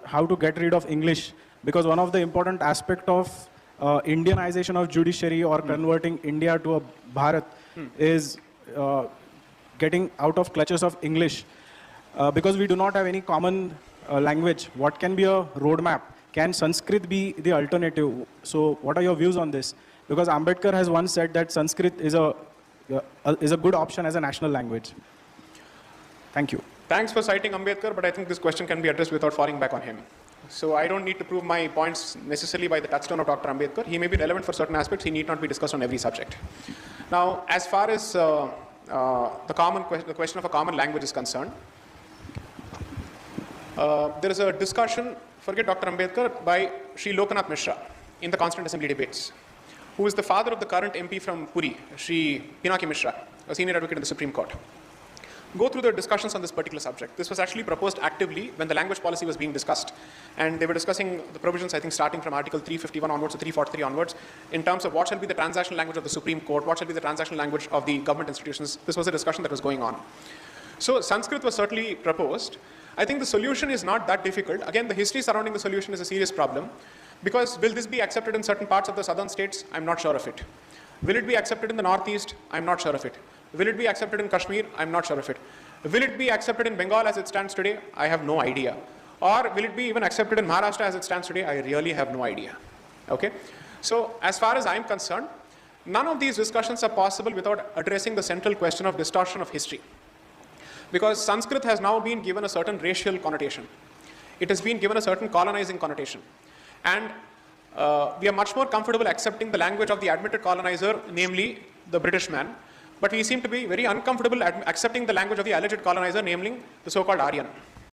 how to get rid of English, because one of the important aspect of Indianization of judiciary or converting India to a Bharat is getting out of clutches of English. Because we do not have any common language, what can be a roadmap? Can Sanskrit be the alternative? So what are your views on this? Because Ambedkar has once said that Sanskrit is a good option as a national language. Thank you. Thanks for citing Ambedkar, but I think this question can be addressed without falling back on him. So I don't need to prove my points necessarily by the touchstone of Dr. Ambedkar. He may be relevant for certain aspects. He need not be discussed on every subject. Now, as far as the question of a common language is concerned, there is a discussion, forget Dr. Ambedkar, by Sri Lokanath Mishra in the Constituent Assembly debates, who is the father of the current MP from Puri, Sri Pinaki Mishra, a senior advocate in the Supreme Court. Go through the discussions on this particular subject. This was actually proposed actively when the language policy was being discussed. And they were discussing the provisions, I think, starting from Article 351 onwards to 343 onwards, in terms of what shall be the transactional language of the Supreme Court, what shall be the transactional language of the government institutions. This was a discussion that was going on. So Sanskrit was certainly proposed. I think the solution is not that difficult. Again, the history surrounding the solution is a serious problem, because will this be accepted in certain parts of the southern states? I'm not sure of it. Will it be accepted in the northeast? I'm not sure of it. Will it be accepted in Kashmir? I'm not sure of it. Will it be accepted in Bengal as it stands today? I have no idea. Or will it be even accepted in Maharashtra as it stands today? I really have no idea. Okay? So as far as I'm concerned, none of these discussions are possible without addressing the central question of distortion of history. Because Sanskrit has now been given a certain racial connotation. It has been given a certain colonizing connotation. And we are much more comfortable accepting the language of the admitted colonizer, namely the British man. But we seem to be very uncomfortable accepting the language of the alleged colonizer, namely the so-called Aryan.